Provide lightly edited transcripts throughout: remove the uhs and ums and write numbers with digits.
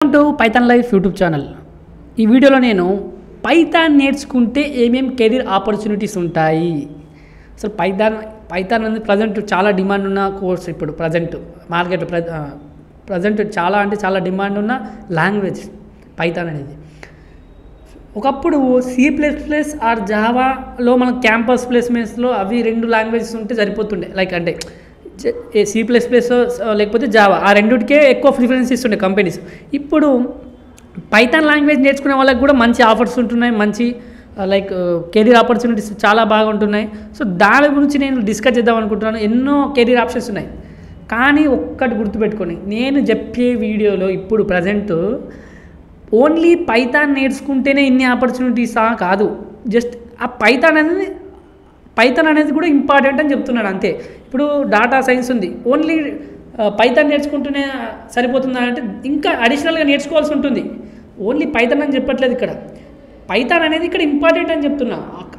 Welcome to Python life YouTube channel. ఈ వీడియోలో నేను పైథాన్ నేర్చుకుంటే ఏమేమి కెరీర్ ఆపర్చునిటీస్ ఉంటాయి. అసలు పైథాన్ అనేది ప్రజెంట్ చాలా డిమాండ్ ఉన్న కోర్స్. ఇప్పుడు ప్రజెంట్ మార్కెట్ ప్రజెంట్ చాలా డిమాండ్ ఉన్న లాంగ్వేజ్ పైథాన్ అనేది. ఒకప్పుడు C++ ఆర్ జావాలో మన క్యాంపస్ ప్లేస్మెంట్స్లో అవి రెండు లాంగ్వేజెస్ ఉంటే సరిపోతుండే. లైక్ అంటే C++ లేకపోతే జావా, ఆ రెండిటికే ఎక్కువ ప్రిఫరెన్స్ ఇస్తుండే కంపెనీస్. ఇప్పుడు పైథాన్ లాంగ్వేజ్ నేర్చుకునే వాళ్ళకి కూడా మంచి ఆఫర్స్ ఉంటున్నాయి, మంచి లైక్ కెరీర్ ఆపర్చునిటీస్ చాలా బాగా ఉంటున్నాయి. సో దాని గురించి నేను డిస్కస్ చేద్దాం అనుకుంటున్నాను. ఎన్నో కెరీర్ ఆప్షన్స్ ఉన్నాయి, కానీ ఒక్కటి గుర్తుపెట్టుకొని, నేను చెప్పే వీడియోలో ఇప్పుడు ప్రజెంట్ ఓన్లీ పైథాన్ నేర్చుకుంటేనే ఇన్ని ఆపర్చునిటీసా కాదు. జస్ట్ ఆ పైథాన్ అనేది కూడా ఇంపార్టెంట్ అని చెప్తున్నాడు అంతే. ఇప్పుడు డాటా సైన్స్ ఉంది, ఓన్లీ పైథాన్ నేర్చుకుంటూనే సరిపోతుందా అంటే ఇంకా అడిషనల్గా నేర్చుకోవాల్సి ఉంటుంది. ఓన్లీ పైథాన్ అని చెప్పట్లేదు ఇక్కడ. పైథాన్ అనేది ఇక్కడ ఇంపార్టెంట్ అని చెప్తున్నా.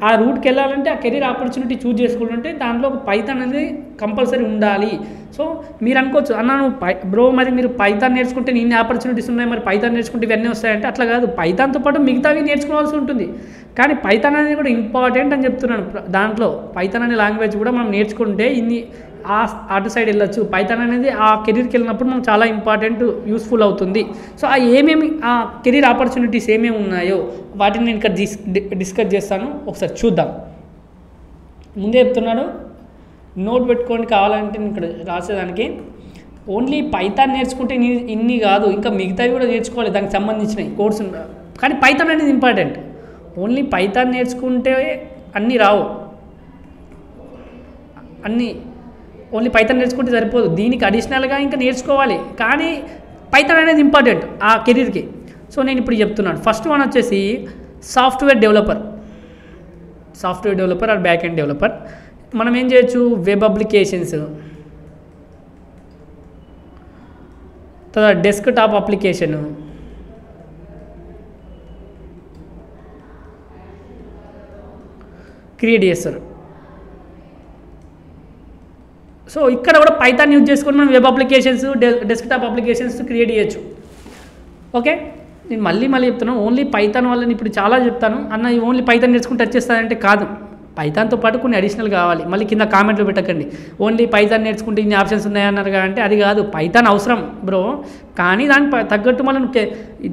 ఆ రూట్కి వెళ్ళాలంటే, ఆ కెరీర్ ఆపర్చునిటీ చూజ్ చేసుకుంటుంటే దాంట్లో ఒక పైథాన్ అనేది కంపల్సరీ ఉండాలి. సో మీరు అనుకోవచ్చు, అన్న బ్రో మరి మీరు పైథాన్ నేర్చుకుంటే ఇన్ని ఆపర్చునిటీస్ ఉన్నాయి, మరి పైథాన్ నేర్చుకుంటే ఇవన్నీ వస్తాయంటే అట్లా కాదు. పైథాన్తో పాటు మిగతావి నేర్చుకోవాల్సి ఉంటుంది, కానీ పైథాన్ అనేది కూడా ఇంపార్టెంట్ అని చెప్తున్నాను. దాంట్లో పైథాన్ అనే లాంగ్వేజ్ కూడా మనం నేర్చుకుంటే ఇన్ని అటు సైడ్ వెళ్ళొచ్చు. పైథాన్ అనేది ఆ కెరీర్కి వెళ్ళినప్పుడు మనం చాలా ఇంపార్టెంట్, యూస్ఫుల్ అవుతుంది. సో ఆ కెరీర్ ఆపర్చునిటీస్ ఏమేమి ఉన్నాయో వాటిని నేను ఇక్కడ డిస్కస్ చేస్తాను. ఒకసారి చూద్దాం. ముందే చెప్తున్నాడు, నోట్ పెట్టుకోండి కావాలంటే నేను ఇక్కడ రాసేదానికి. ఓన్లీ పైథాన్ నేర్చుకుంటే ఇన్ని కాదు, ఇంకా మిగతావి కూడా నేర్చుకోవాలి దానికి సంబంధించినవి కోర్సు. కానీ పైథాన్ అనేది ఇంపార్టెంట్. ఓన్లీ పైథాన్ నేర్చుకుంటే అన్నీ రావు, ఓన్లీ పైథాన్ నేర్చుకుంటే సరిపోదు, దీనికి అడిషనల్గా ఇంకా నేర్చుకోవాలి. కానీ పైథాన్ అనేది ఇంపార్టెంట్ ఆ కెరీర్కి. సో నేను ఇప్పుడు చెప్తున్నాను. ఫస్ట్ వన్ వచ్చేసి software developer are back end developer. మనం ఏం చేయొచ్చు, వెబ్ అప్లికేషన్స్, తర్వాత డెస్క్టాప్ అప్లికేషన్, క్రియేట్ చేస్తారు. సో ఇక్కడ కూడా పైథాన్ యూజ్ చేసుకొని మనం web applications, desktop applications create చేయొచ్చు. ఓకే, నేను మళ్ళీ చెప్తున్నాను. ఓన్లీ పైథాన్ వాళ్ళని ఇప్పుడు చాలా చెప్తాను, అన్న ఓన్లీ పైథాన్ నేర్చుకుంటే వచ్చేస్తానంటే కాదు. పైథాన్తో పాటు కొన్ని అడిషనల్ కావాలి. మళ్ళీ కింద కామెంట్లో పెట్టకండి, ఓన్లీ పైథాన్ నేర్చుకుంటే ఇన్ని ఆప్షన్స్ ఉన్నాయన్నారు అంటే అది కాదు. పైథాన్ అవసరం బ్రో, కానీ దానికి తగ్గట్టు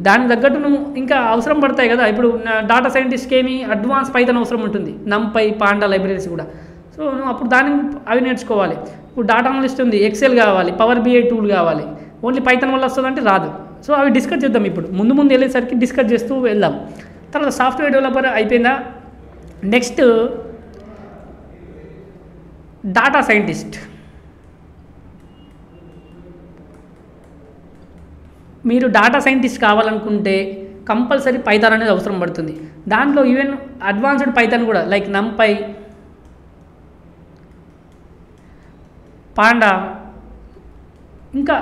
దానికి తగ్గట్టు నువ్వు ఇంకా అవసరం పడతాయి కదా. ఇప్పుడు డాటా సైంటిస్ట్కి ఏమి అడ్వాన్స్ పైథాన్ అవసరం ఉంటుంది, NumPy, పాండా లైబ్రరీస్ కూడా. సో నువ్వు అప్పుడు అవి నేర్చుకోవాలి. ఇప్పుడు డాటా అనలిస్ట్ ఉంది, ఎక్సెల్ కావాలి, పవర్ BI టూల్ కావాలి. ఓన్లీ పైథాన్ వల్ల వస్తుందంటే రాదు. సో అవి డిస్కస్ చేద్దాం. ఇప్పుడు ముందు వెళ్ళేసరికి డిస్కస్ చేస్తూ వెళ్దాం. తర్వాత సాఫ్ట్వేర్ డెవలపర్ అయిపోయిందా, నెక్స్ట్ డాటా సైంటిస్ట్. మీరు డాటా సైంటిస్ట్ కావాలనుకుంటే కంపల్సరీ పైథాన్ అనేది అవసరం పడుతుంది. దాంట్లో ఈవెన్ అడ్వాన్స్డ్ పైథాన్ కూడా, లైక్ NumPy, పాండా, ఇంకా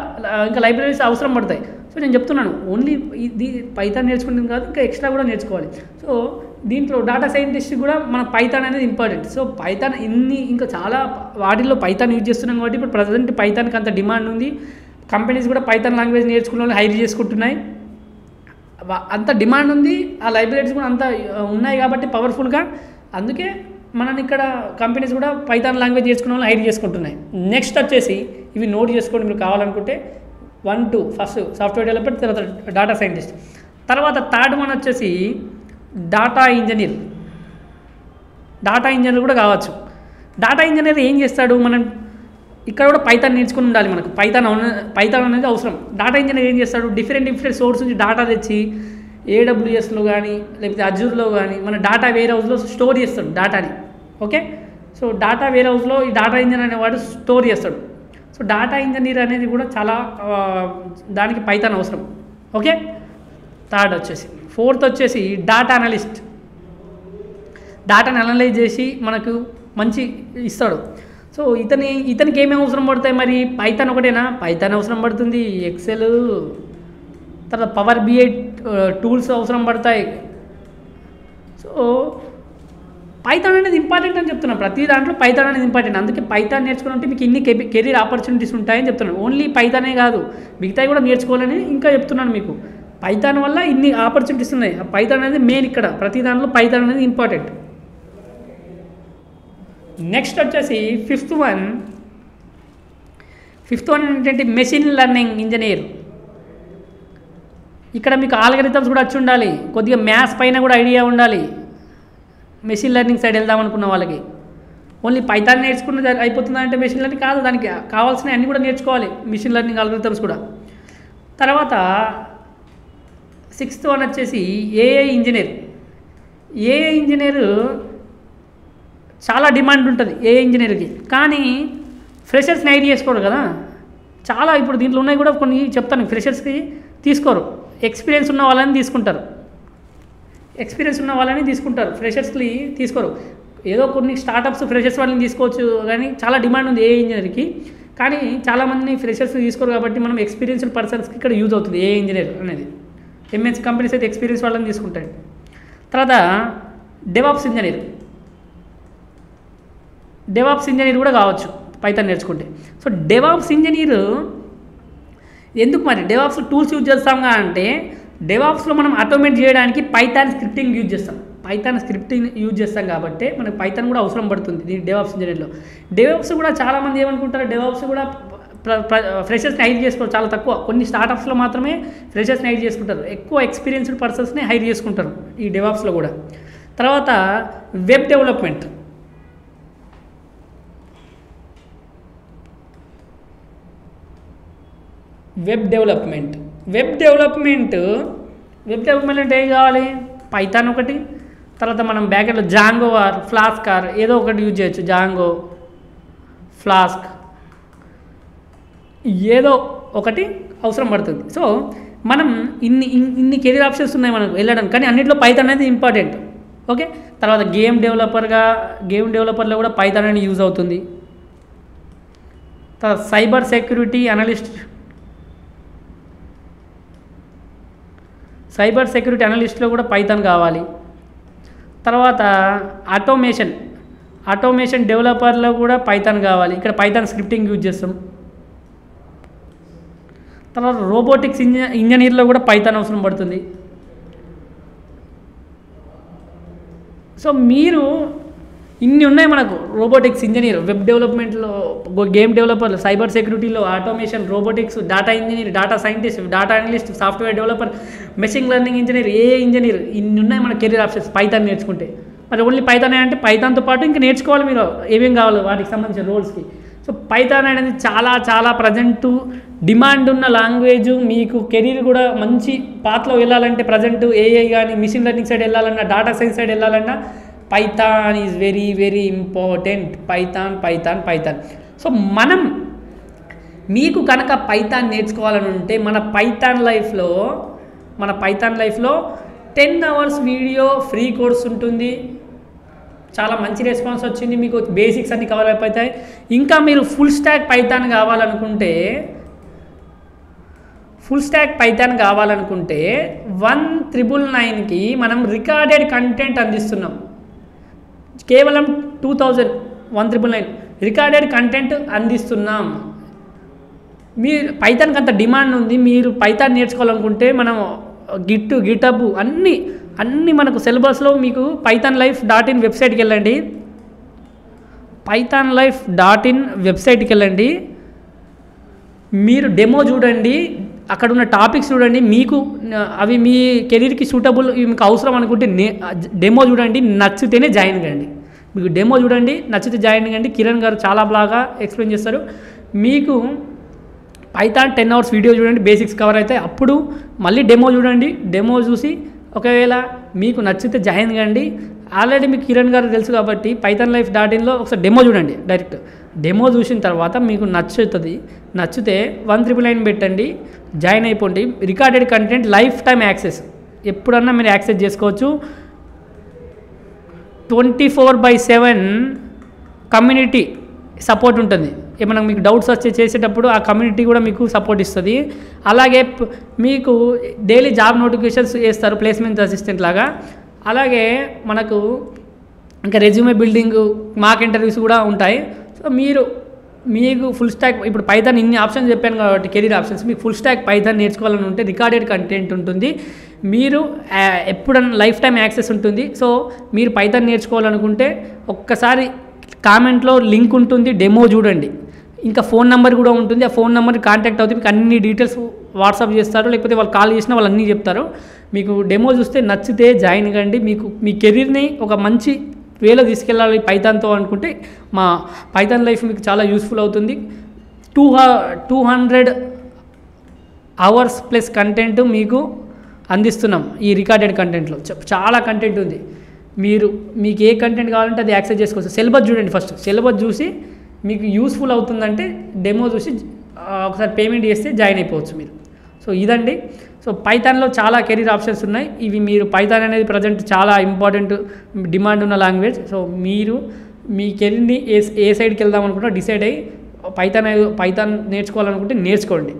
లైబ్రరీస్ అవసరం పడతాయి. సో నేను చెప్తున్నాను, ఓన్లీ ఇది పైథాన్ నేర్చుకుంటుంది కాదు, ఇంకా ఎక్స్ట్రా కూడా నేర్చుకోవాలి. సో దీంట్లో డాటా సైంటిస్ట్ కూడా మన పైథాన్ అనేది ఇంపార్టెంట్. సో పైథాన్ ఇంకా చాలా వాటిల్లో పైథాన్ యూజ్ చేస్తున్నాం కాబట్టి ఇప్పుడు ప్రజెంట్ పైథాన్కి అంత డిమాండ్ ఉంది. కంపెనీస్ కూడా పైథాన్ లాంగ్వేజ్ నేర్చుకున్న వాళ్ళు హైర్ చేసుకుంటున్నాయి, అంత డిమాండ్ ఉంది. ఆ లైబ్రరీస్ కూడా అంత ఉన్నాయి కాబట్టి పవర్ఫుల్గా, అందుకే మనం ఇక్కడ కంపెనీస్ కూడా పైథాన్ లాంగ్వేజ్ నేర్చుకున్న వాళ్ళు హైర్ చేసుకుంటున్నాయి. నెక్స్ట్ వచ్చేసి ఇవి నోట్ చేసుకోండి మీరు కావాలనుకుంటే. 1, 2 ఫస్ట్ సాఫ్ట్వేర్ డెవలపర్, తర్వాత డాటా సైంటిస్ట్, తర్వాత థర్డ్ వన్ వచ్చేసి డాటా ఇంజనీర్ కూడా కావచ్చు. డాటా ఇంజనీర్ ఏం చేస్తాడు, మనం ఇక్కడ కూడా పైథాన్ నేర్చుకుని ఉండాలి. మనకు పైథాన్ అనేది అవసరం. డాటా ఇంజనీర్ ఏం చేస్తాడు, డిఫరెంట్ సోర్స్ నుంచి డాటా తెచ్చి AWSలో కానీ లేకపోతే అజూర్లో కానీ మన డాటా వేర్ హౌస్లో స్టోర్ చేస్తాడు డాటాని. ఓకే, సో డాటా వేర్ హౌస్లో ఈ డాటా ఇంజనీర్ అనేవాడు స్టోర్ చేస్తాడు. సో డాటా ఇంజనీర్ అనేది కూడా చాలా దానికి పైథాన్ అవసరం. ఓకే, థర్డ్ వచ్చేసి. ఫోర్త్ వచ్చేసి డాటా అనలిస్ట్. డాటాని అనలైజ్ చేసి మనకు మంచి ఇస్తాడు. సో ఇతనికి ఏమేమి అవసరం పడతాయి, మరి పైథాన్ ఒకటేనా? పైథాన్ అవసరం పడుతుంది, ఎక్సెల్, తర్వాత పవర్ BI టూల్స్ అవసరం పడతాయి. సో పైథాన్ అనేది ఇంపార్టెంట్ అని చెప్తున్నాను. ప్రతి దాంట్లో పైథాన్ అనేది ఇంపార్టెంట్. అందుకే పైథాన్ నేర్చుకుంటే మీకు ఇన్ని కెరీర్ ఆపర్చునిటీస్ ఉంటాయని చెప్తున్నాను. ఓన్లీ పైథానే కాదు, మిగతాయి కూడా నేర్చుకోవాలని ఇంకా చెప్తున్నాను మీకు. పైథాన్ వల్ల ఇన్ని ఆపర్చునిటీస్ ఉన్నాయి. పైథాన్ అనేది మెయిన్ ఇక్కడ, ప్రతి దాంట్లో పైథాన్ అనేది ఇంపార్టెంట్. నెక్స్ట్ వచ్చేసి ఫిఫ్త్ వన్ ఏంటంటే మెషిన్ లెర్నింగ్ ఇంజనీర్. ఇక్కడ మీకు ఆల్గరిథమ్స్ కూడా వచ్చి ఉండాలి, కొద్దిగా మ్యాథ్స్ పైన కూడా ఐడియా ఉండాలి. మెషిన్ లెర్నింగ్ సైడ్ వెళ్దాం అనుకున్న వాళ్ళకి ఓన్లీ పైథాన్ నేర్చుకున్నది అయిపోతుందంటే మెషిన్ లెర్నింగ్ కాదు, దానికి కావాల్సిన అన్నీ కూడా నేర్చుకోవాలి, మెషిన్ లెర్నింగ్ ఆల్గరిథమ్స్ కూడా. తర్వాత సిక్స్త్ వన్ వచ్చేసి ఏఐ ఇంజనీర్. ఏఐ ఇంజనీర్ చాలా డిమాండ్ ఉంటుంది ఏఐ ఇంజనీర్కి, కానీ ఫ్రెషర్స్ని హైర్ చేసుకోరు కదా. చాలా ఇప్పుడు దీంట్లో ఉన్నాయి కూడా కొన్ని చెప్తాను. ఫ్రెషర్స్కి తీసుకోరు, ఎక్స్పీరియన్స్ ఉన్న వాళ్ళని తీసుకుంటారు. ఫ్రెషర్స్కి తీసుకోరు. ఏదో కొన్ని స్టార్టప్స్ ఫ్రెషర్స్ వాళ్ళని తీసుకోవచ్చు, కానీ చాలా డిమాండ్ ఉంది ఏఐ ఇంజనీర్కి. కానీ చాలామందిని ఫ్రెషర్స్ తీసుకోరు కాబట్టి మనం ఎక్స్పీరియన్స్డ్ పర్సన్స్కి ఇక్కడ యూజ్ అవుతుంది ఏఐ ఇంజనీర్ అనేది. ఎంఎన్సీ కంపెనీస్ అయితే ఎక్స్పీరియన్స్ వాళ్ళని తీసుకుంటాయి. తర్వాత డెవాప్స్ ఇంజనీర్ కూడా కావచ్చు పైథాన్ నేర్చుకుంటే. సో డెవాప్స్ ఇంజనీర్ ఎందుకు మరి డెవాప్స్ టూల్స్ యూజ్ చేస్తాంగా అంటే, డెవాప్స్లో మనం ఆటోమేట్ చేయడానికి పైథాన్ స్క్రిప్టింగ్ యూజ్ చేస్తాం కాబట్టి మనకు పైథాన్ కూడా అవసరం పడుతుంది దీని డెవాప్స్ ఇంజనీర్లో. డెవాప్స్ కూడా చాలామంది ఏమనుకుంటారు, డెవాప్స్ కూడా ఫ్రెషర్స్ని హైర్ చేసుకోరు, చాలా తక్కువ. కొన్ని స్టార్టప్స్లో మాత్రమే ఫ్రెషర్స్ని హైర్ చేసుకుంటారు, ఎక్కువ ఎక్స్పీరియన్స్డ్ పర్సన్స్ని హైర్ చేసుకుంటారు ఈ డెవాప్స్లో కూడా. తర్వాత వెబ్ డెవలప్మెంట్. వెబ్ డెవలప్మెంట్ అంటే ఏం కావాలి, పైథాన్ ఒకటి, తర్వాత మనం బ్యాకెండ్లో జాంగో ఆర్ ఫ్లాస్క్ ఆర్ ఏదో ఒకటి యూజ్ చేయొచ్చు. జాంగో, ఫ్లాస్క్ ఏదో ఒకటి అవసరం పడుతుంది. సో మనం ఇన్ని కెరీర్ ఆప్షన్స్ ఉన్నాయి మనకు వెళ్ళడానికి, కానీ అన్నింటిలో పైథాన్ అనేది ఇంపార్టెంట్. ఓకే, తర్వాత గేమ్ డెవలపర్లో కూడా పైథాన్ అనేది యూజ్ అవుతుంది. తర్వాత సైబర్ సెక్యూరిటీ అనలిస్ట్లో కూడా పైథాన్ కావాలి. తర్వాత ఆటోమేషన్ డెవలపర్లో కూడా పైథాన్ కావాలి, ఇక్కడ పైథాన్ స్క్రిప్టింగ్ యూజ్ చేస్తాం. తర్వాత రోబోటిక్స్ ఇంజనీర్లో కూడా పైథాన్ అవసరం పడుతుంది. సో మీరు ఇన్ని ఉన్నాయి మనకు, రోబోటిక్స్ ఇంజనీర్, వెబ్ డెవలప్మెంట్లో, గేమ్ డెవలపర్లు, సైబర్ సెక్యూరిటీలో, automation, robotics, data engineer, data scientist, data analyst, software developer, machine learning engineer, AI engineer, ఇన్ని ఉన్నాయి మన కెరీర్ ఆప్షన్స్ పైథాన్ నేర్చుకుంటే. మరి ఓన్లీ పైథాన్ అంటే పైథాన్తో పాటు ఇంకా నేర్చుకోవాలి మీరు ఏమేం కావాలి వాటికి సంబంధించిన రోల్స్కి. సో పైథాన్ అనేది చాలా ప్రజెంట్ డిమాండ్ ఉన్న లాంగ్వేజ్. మీకు కెరీర్ కూడా మంచి పాత్లో వెళ్ళాలంటే ప్రజెంట్ ఏఐ కానీ మిషన్ లెర్నింగ్ సైడ్ వెళ్ళాలన్నా, డేటా సైన్స్ సైడ్ వెళ్ళాలన్నా Python is very important. Python. So మీకు కనుక పైథాన్ నేర్చుకోవాలని ఉంటే మన పైథాన్ లైఫ్లో 10 hours వీడియో ఫ్రీ కోర్స్ ఉంటుంది. చాలా మంచి రెస్పాన్స్ వచ్చింది, మీకు బేసిక్స్ అన్ని కవర్ అయిపోతాయి. ఇంకా మీరు ఫుల్ స్టాక్ పైథాన్ కావాలనుకుంటే 1999కి మనం రికార్డెడ్ కంటెంట్ అందిస్తున్నాం. కేవలం 1999 రికార్డెడ్ కంటెంట్ అందిస్తున్నాం. మీరు పైథాన్కి అంత డిమాండ్ ఉంది. మీరు పైథాన్ నేర్చుకోవాలనుకుంటే మనం గిటబ్ అన్నీ మనకు సిలబస్లో మీకు pythonlife.in వెబ్సైట్కి వెళ్ళండి. pythonlife.in వెబ్సైట్కి వెళ్ళండి, మీరు డెమో చూడండి, అక్కడ ఉన్న టాపిక్స్ చూడండి, మీకు అవి మీ కెరీర్కి సూటబుల్, మీకు అవసరం అనుకుంటే డెమో చూడండి, నచ్చితేనే జాయిన్ కండి. మీకు డెమో చూడండి, నచ్చితే జాయిన్ కండి. కిరణ్ గారు చాలా బాగా ఎక్స్ప్లెయిన్ చేస్తారు. మీకు పైథాన్ 10 hours వీడియో చూడండి, బేసిక్స్ కవర్ అవుతాయి. అప్పుడు మళ్ళీ డెమో చూడండి, డెమో చూసి ఒకవేళ మీకు నచ్చితే జాయిన్ కండి. ఆల్రెడీ మీకు కిరణ్ గారు తెలుసు కాబట్టి pythonlife.inలో ఒకసారి డెమో చూడండి. డైరెక్ట్ డెమో చూసిన తర్వాత మీకు నచ్చితే 1999 పెట్టండి, జాయిన్ అయిపోండి. Recorded content life time access, ఎప్పుడన్నా మీరు యాక్సెస్ చేసుకోవచ్చు. 24/7 కమ్యూనిటీ సపోర్ట్ ఉంటుంది. ఏమైనా మీకు డౌట్స్ చేసేటప్పుడు ఆ కమ్యూనిటీ కూడా మీకు సపోర్ట్ ఇస్తుంది. అలాగే మీకు డైలీ జాబ్ నోటిఫికేషన్స్ వేస్తారు ప్లేస్మెంట్ అసిస్టెంట్ లాగా. అలాగే మనకు ఇంకా రెజ్యూమే బిల్డింగ్, మాక్ ఇంటర్వ్యూస్ కూడా ఉంటాయి. సో మీరు మీకు ఫుల్ స్టాక్ ఇప్పుడు పైథాన్ ఇన్ని ఆప్షన్స్ చెప్పాను కాబట్టి కెరీర్ ఆప్షన్స్, మీకు ఫుల్ స్టాక్ పైథాన్ నేర్చుకోవాలని ఉంటే రికార్డెడ్ కంటెంట్ ఉంటుంది, మీరు ఎప్పుడన్నా లైఫ్ టైం యాక్సెస్ ఉంటుంది. సో మీరు పైథాన్ నేర్చుకోవాలనుకుంటే ఒక్కసారి కామెంట్లో లింక్ ఉంటుంది, డెమో చూడండి. ఇంకా ఫోన్ నెంబర్ కూడా ఉంటుంది, ఆ ఫోన్ నెంబర్ కాంటాక్ట్ అవుతుంది, మీకు అన్ని డీటెయిల్స్ వాట్సాప్ చేస్తారు, లేకపోతే వాళ్ళు కాల్ చేసినా వాళ్ళు అన్నీ చెప్తారు. మీకు డెమో చూస్తే నచ్చితే జాయిన్ కండి. మీకు మీ కెరీర్ని ఒక మంచి వేలో తీసుకెళ్ళాలి పైథాన్తో అనుకుంటే మా పైథాన్ లైఫ్ మీకు చాలా యూస్ఫుల్ అవుతుంది. 200 అవర్స్ ప్లస్ కంటెంట్ మీకు అందిస్తున్నాం ఈ రికార్డెడ్ కంటెంట్లో. చాలా కంటెంట్ ఉంది, మీకు ఏ కంటెంట్ కావాలంటే అది యాక్సెస్ చేసుకోవచ్చు. సిలబస్ చూడండి, ఫస్ట్ సిలబస్ చూసి మీకు యూస్ఫుల్ అవుతుందంటే డెమో చూసి ఒకసారి పేమెంట్ చేస్తే జాయిన్ అయిపోవచ్చు మీరు. సో ఇదండి. సో పైథాన్లో చాలా కెరీర్ ఆప్షన్స్ ఉన్నాయి. ఇవి మీరు పైథాన్ అనేది ప్రజెంట్ చాలా ఇంపార్టెంట్ డిమాండ్ ఉన్న లాంగ్వేజ్. సో మీరు మీ కెరీర్ని ఏ సైడ్కి వెళ్దాం అనుకుంటే డిసైడ్ అయ్యి పైథాన్ నేర్చుకోవాలనుకుంటే నేర్చుకోండి.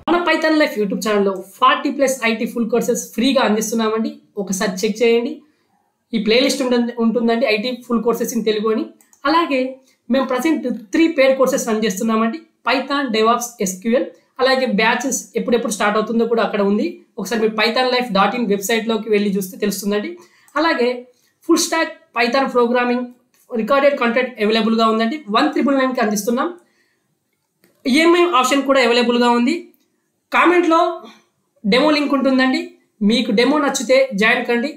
మన పైథాన్ లైఫ్ యూట్యూబ్ ఛానల్లో 40+ ఐటీ ఫుల్ కోర్సెస్ ఫ్రీగా అందిస్తున్నామండి. ఒకసారి చెక్ చేయండి. ఈ ప్లేలిస్ట్ ఉంటుందండి IT full courses in Telugu అని. అలాగే మేము ప్రజెంట్ 3 పెయిడ్ కోర్సెస్ రన్ చేస్తున్నామండి. Python, DevOps, SQL. అలాగే బ్యాచెస్ ఎప్పుడెప్పుడు స్టార్ట్ అవుతుందో కూడా అక్కడ ఉంది. ఒకసారి మీరు pythonlife.in వెబ్సైట్లోకి వెళ్ళి చూస్తే తెలుస్తుందండి. అలాగే full stack Python programming recorded content అవైలబుల్గా ఉందండి. 1999కి అందిస్తున్నాం. ఈఎంఐ ఆప్షన్ కూడా అవైలబుల్గా ఉంది. కామెంట్లో డెమో లింక్ ఉంటుందండి. మీకు డెమో నచ్చితే జాయిన్ కండి.